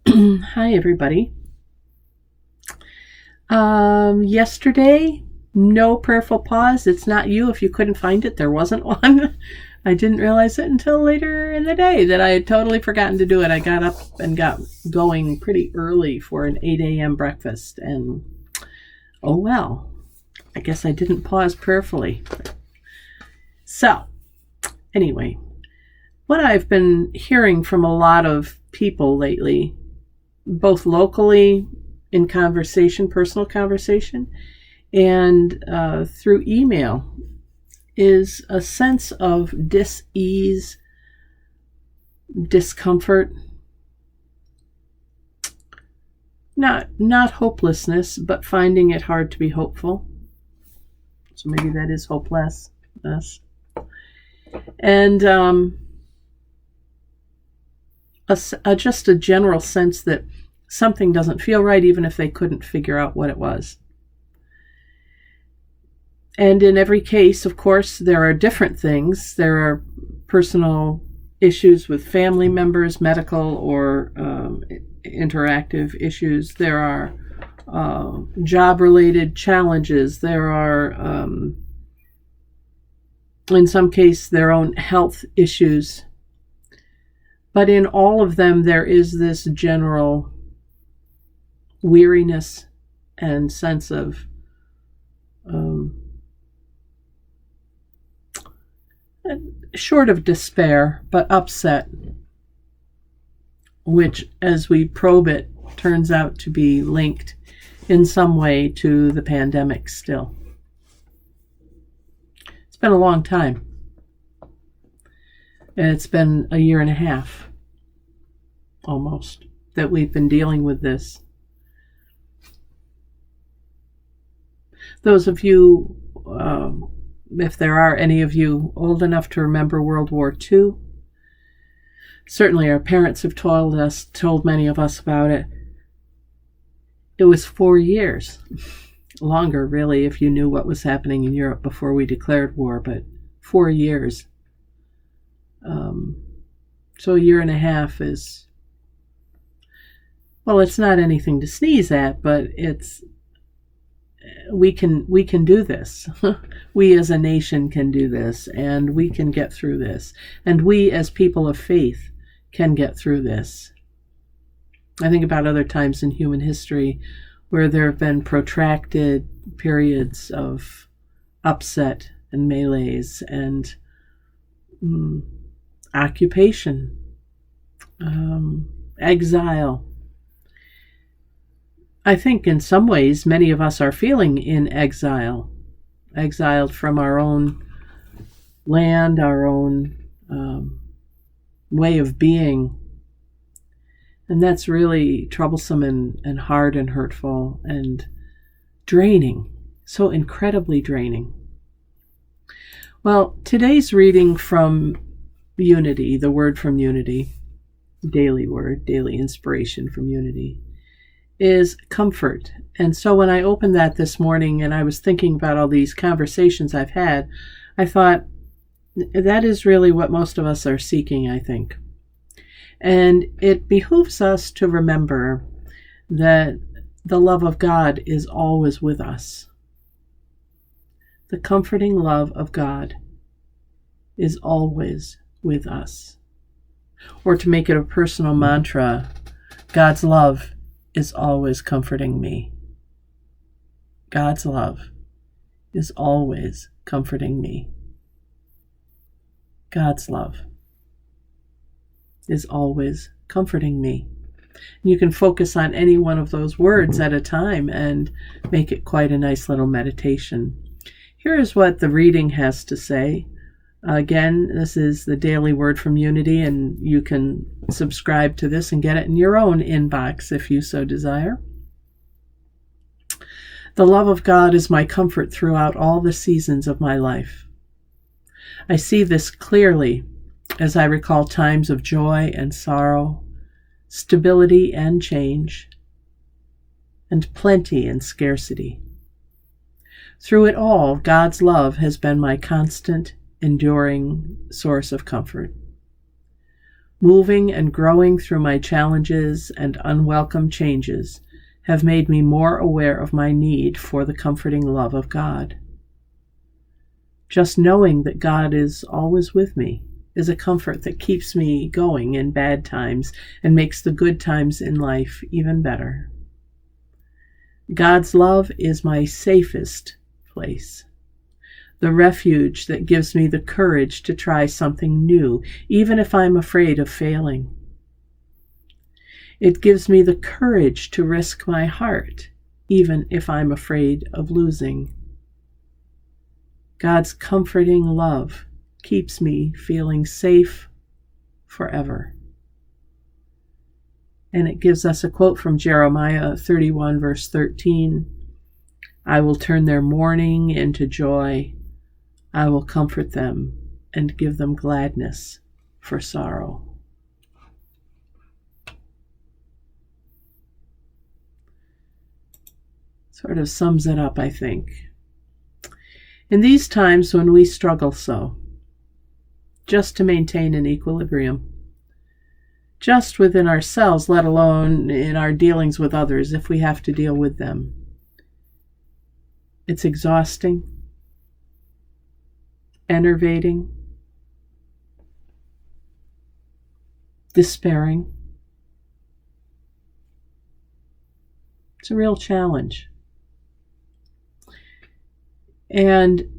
Hi, everybody. Yesterday, no prayerful pause. It's not you. If you couldn't find it, there wasn't one. I didn't realize it until later in the day that I had totally forgotten to do it. I got up and got going pretty early for an 8 a.m. breakfast, and oh well, I guess I didn't pause prayerfully. So, anyway, what I've been hearing from a lot of people lately, both locally in conversation, personal conversation, and through email, is a sense of dis-ease, discomfort, not hopelessness, but finding it hard to be hopeful. So maybe that is hopelessness. And just a general sense that something doesn't feel right, even if they couldn't figure out what it was. And in every case, of course, there are different things. There are personal issues with family members, medical or interactive issues. There are job-related challenges. There are, in some case, their own health issues. But in all of them, there is this general weariness and sense of short of despair, but upset, which, as we probe it, turns out to be linked in some way to the pandemic still. It's been a long time. It's been a year and a half, almost, that we've been dealing with this. Those of you, if there are any of you old enough to remember World War II, certainly our parents have told many of us about it. It was 4 years, longer really if you knew what was happening in Europe before we declared war, but 4 years. So a year and a half is, well, it's not anything to sneeze at, but we can do this. We as a nation can do this, and we can get through this. And we as people of faith can get through this. I think about other times in human history where there have been protracted periods of upset and melees and occupation, exile. I think in some ways many of us are feeling in exile, exiled from our own land, our own way of being. And that's really troublesome and hard and hurtful and draining, so incredibly draining. Well, today's reading from Unity, the word from Unity, daily word, daily inspiration from Unity, is comfort. And so when I opened that this morning and I was thinking about all these conversations I've had, I thought that is really what most of us are seeking, I think. And it behooves us to remember that the love of God is always with us. The comforting love of God is always with us. Or to make it a personal mantra, God's love is always comforting me. God's love is always comforting me. God's love is always comforting me. You can focus on any one of those words at a time and make it quite a nice little meditation. Here is what the reading has to say. Again, this is the daily word from Unity, and you can subscribe to this and get it in your own inbox if you so desire. The love of God is my comfort throughout all the seasons of my life. I see this clearly as I recall times of joy and sorrow, stability and change, and plenty and scarcity. Through it all, God's love has been my constant, enduring source of comfort. Moving and growing through my challenges and unwelcome changes have made me more aware of my need for the comforting love of God. Just knowing that God is always with me is a comfort that keeps me going in bad times and makes the good times in life even better. God's love is my safest place, the refuge that gives me the courage to try something new, even if I'm afraid of failing. It gives me the courage to risk my heart, even if I'm afraid of losing. God's comforting love keeps me feeling safe forever. And it gives us a quote from Jeremiah 31, verse 13. I will turn their mourning into joy. I will comfort them and give them gladness for sorrow. Sort of sums it up, I think. In these times when we struggle so, just to maintain an equilibrium, just within ourselves, let alone in our dealings with others if we have to deal with them, it's exhausting, enervating, despairing. It's a real challenge. And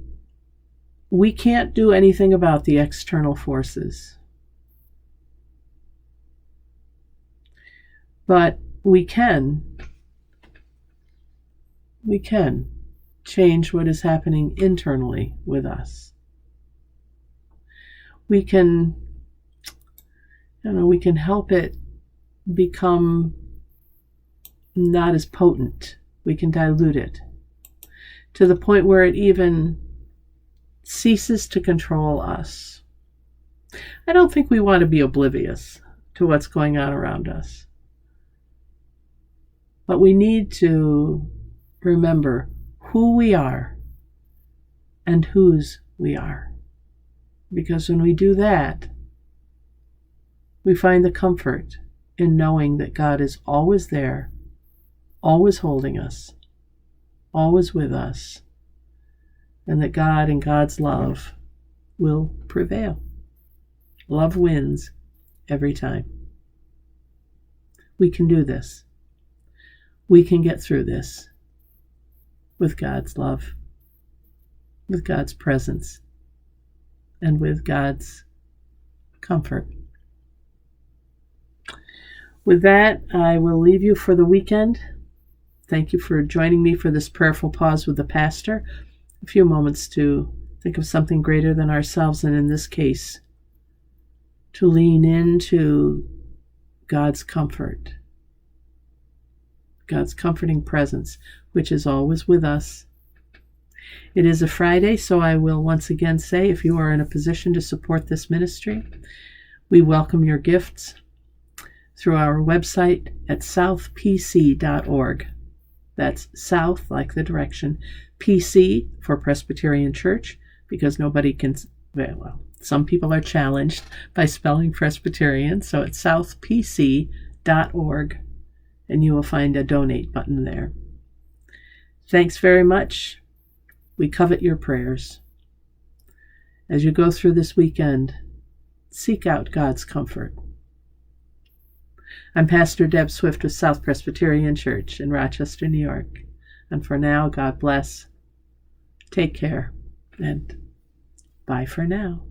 we can't do anything about the external forces. But we can change what is happening internally with us. We can help it become not as potent. We can dilute it to the point where it even ceases to control us. I don't think we want to be oblivious to what's going on around us. But we need to remember who we are and whose we are. Because when we do that, we find the comfort in knowing that God is always there, always holding us, always with us, and that God and God's love will prevail. Love wins every time. We can do this. We can get through this with God's love, with God's presence, and with God's comfort. With that, I will leave you for the weekend. Thank you for joining me for this prayerful pause with the pastor. A few moments to think of something greater than ourselves, and in this case, to lean into God's comfort, God's comforting presence, which is always with us. It is a Friday, so I will once again say, if you are in a position to support this ministry, we welcome your gifts through our website at southpc.org. That's south, like the direction, PC for Presbyterian Church, because nobody can, well, some people are challenged by spelling Presbyterian, so it's southpc.org, and you will find a donate button there. Thanks very much. We covet your prayers. As you go through this weekend, seek out God's comfort. I'm Pastor Deb Swift with South Presbyterian Church in Rochester, New York. And for now, God bless. Take care, and bye for now.